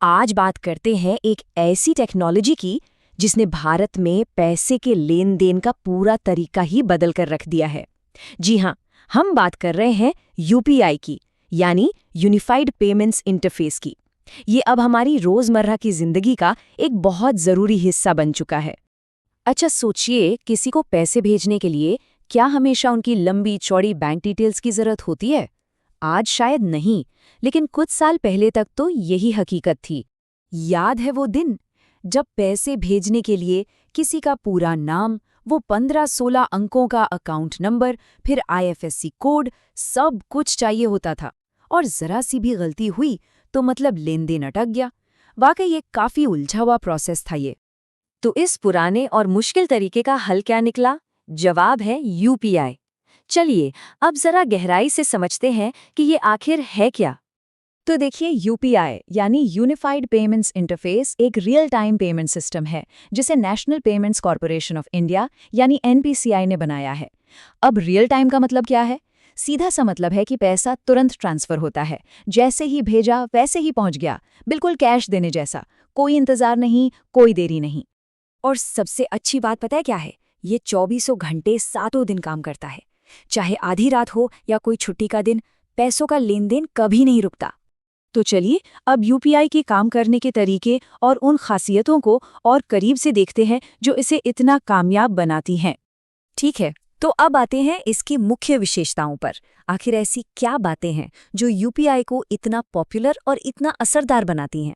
आज बात करते हैं एक ऐसी टेक्नोलॉजी की जिसने भारत में पैसे के लेन देन का पूरा तरीका ही बदल कर रख दिया है। जी हाँ, हम बात कर रहे हैं यूपीआई की, यानी यूनिफाइड पेमेंट्स इंटरफेस की। ये अब हमारी रोजमर्रा की जिंदगी का एक बहुत जरूरी हिस्सा बन चुका है। अच्छा सोचिए, किसी को पैसे भेजने के लिए क्या हमेशा उनकी लंबी चौड़ी बैंक डिटेल्स की जरूरत होती है? आज शायद नहीं, लेकिन कुछ साल पहले तक तो यही हकीकत थी। याद है वो दिन जब पैसे भेजने के लिए किसी का पूरा नाम, वो 15-16 अंकों का अकाउंट नंबर, फिर आईएफएससी कोड, सब कुछ चाहिए होता था। और जरा सी भी गलती हुई तो मतलब लेन देन अटक गया। वाकई एक काफी उलझा हुआ प्रोसेस था ये। तो इस पुराने और मुश्किल तरीके का हल क्या निकला? जवाब है यूपीआई। चलिए अब जरा गहराई से समझते हैं कि ये आखिर है क्या। तो देखिए, यूपीआई यानी यूनिफाइड पेमेंट्स इंटरफेस एक रियल टाइम पेमेंट सिस्टम है जिसे national payments corporation of India यानी एनपीसीआई ने बनाया है। अब रियल टाइम का मतलब क्या है? सीधा सा मतलब है कि पैसा तुरंत ट्रांसफर होता है, जैसे ही भेजा वैसे ही पहुंच गया, बिल्कुल कैश देने जैसा। कोई इंतजार नहीं, कोई देरी नहीं। और सबसे अच्छी बात पता है क्या है? ये 24 घंटे 7 दिन काम करता है। चाहे आधी रात हो या कोई छुट्टी का दिन, पैसों का लेन देन कभी नहीं रुकता। तो चलिए अब यूपीआई के काम करने के तरीके और उन खासियतों को और करीब से देखते हैं जो इसे इतना कामयाब बनाती हैं। ठीक है, तो अब आते हैं इसकी मुख्य विशेषताओं पर। आखिर ऐसी क्या बातें हैं जो यूपीआई को इतना पॉपुलर और इतना असरदार बनाती हैं?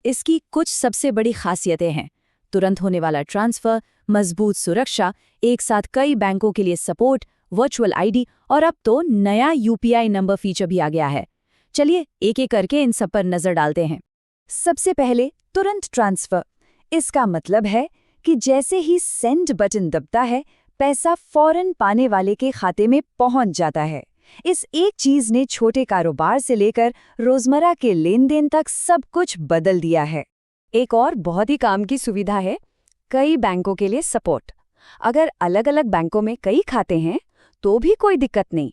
इसकी कुछ सबसे बड़ी खासियतें हैं। तुरंत होने वाला ट्रांसफर, मजबूत सुरक्षा, एक साथ कई बैंकों के लिए सपोर्ट, वर्चुअल आईडी और अब तो नया यूपीआई नंबर फीचर भी आ गया है। चलिए एक एक करके इन सब पर नजर डालते हैं। सबसे पहले तुरंत ट्रांसफर। इसका मतलब है कि जैसे ही सेंड बटन दबता है, पैसा फौरन पाने वाले के खाते में पहुंच जाता है। इस एक चीज ने छोटे कारोबार से लेकर रोजमर्रा के लेन देन तक सब कुछ बदल दिया है। एक और बहुत ही काम की सुविधा है, कई बैंकों के लिए सपोर्ट। अगर अलग अलग बैंकों में कई खाते हैं तो भी कोई दिक्कत नहीं,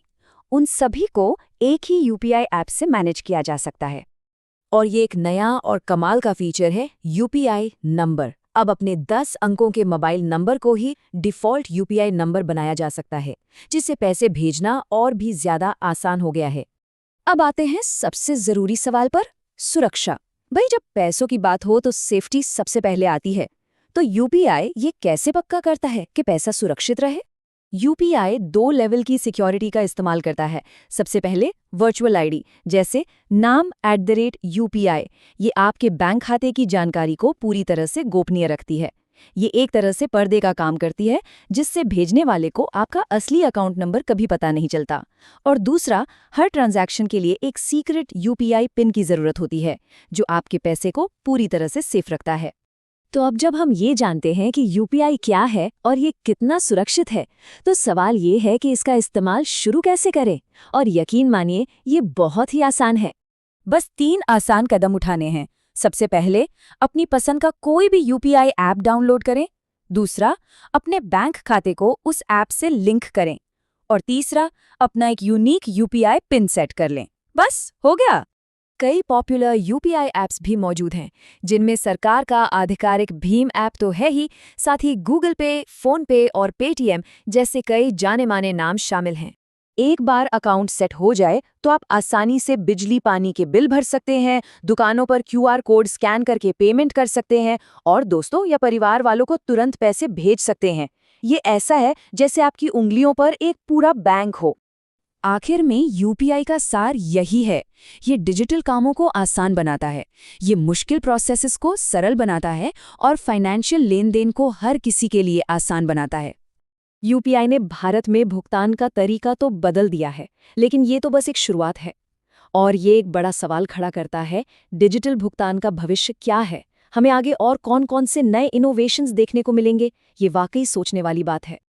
उन सभी को एक ही यूपीआई ऐप से मैनेज किया जा सकता है। और ये एक नया और कमाल का फीचर है यूपीआई नंबर। अब अपने 10 अंकों के मोबाइल नंबर को ही डिफ़ॉल्ट यूपीआई नंबर बनाया जा सकता है, जिससे पैसे भेजना और भी ज्यादा आसान हो गया है। अब आते हैं सबसे जरूरी सवाल पर, सुरक्षा। भाई जब पैसों की बात हो तो सेफ्टी सबसे पहले आती है। तो यूपीआई ये कैसे पक्का करता है कि पैसा सुरक्षित रहे? यूपीआई 2 लेवल की सिक्योरिटी का इस्तेमाल करता है। सबसे पहले वर्चुअल आईडी, जैसे नाम @UPI, ये आपके बैंक खाते की जानकारी को पूरी तरह से गोपनीय रखती है। ये एक तरह से पर्दे का काम करती है, जिससे भेजने वाले को आपका असली अकाउंट नंबर कभी पता नहीं चलता। और दूसरा, हर ट्रांजैक्शन के लिए एक सीक्रेट यूपीआई पिन की जरूरत होती है, जो आपके पैसे को पूरी तरह से सेफ रखता है। तो अब जब हम ये जानते हैं कि यूपीआई क्या है और ये कितना सुरक्षित है, तो सवाल ये है कि इसका इस्तेमाल शुरू कैसे करें। और यकीन मानिए, ये बहुत ही आसान है। बस 3 आसान कदम उठाने हैं। सबसे पहले, अपनी पसंद का कोई भी यूपीआई ऐप डाउनलोड करें। दूसरा, अपने बैंक खाते को उस ऐप से लिंक करें। और तीसरा, अपना एक यूनिक यूपीआई पिन सेट कर लें। बस हो गया। कई पॉपुलर यूपीआई ऐप्स भी मौजूद हैं, जिनमें सरकार का आधिकारिक भीम ऐप तो है ही, साथ ही गूगल पे, फोन पे और पेटीएम जैसे कई जाने माने नाम शामिल हैं। एक बार अकाउंट सेट हो जाए तो आप आसानी से बिजली पानी के बिल भर सकते हैं, दुकानों पर क्यूआर कोड स्कैन करके पेमेंट कर सकते हैं और दोस्तों या परिवार वालों को तुरंत पैसे भेज सकते हैं। ये ऐसा है जैसे आपकी उंगलियों पर एक पूरा बैंक हो। आखिर में यूपीआई का सार यही है, ये डिजिटल कामों को आसान बनाता है, ये मुश्किल प्रोसेसेस को सरल बनाता है और फाइनेंशियल लेन देन को हर किसी के लिए आसान बनाता है। यूपीआई ने भारत में भुगतान का तरीका तो बदल दिया है, लेकिन ये तो बस एक शुरुआत है। और ये एक बड़ा सवाल खड़ा करता है, डिजिटल भुगतान का भविष्य क्या है? हमें आगे और कौन-कौन से नए इनोवेशंस देखने को मिलेंगे? ये वाकई सोचने वाली बात है।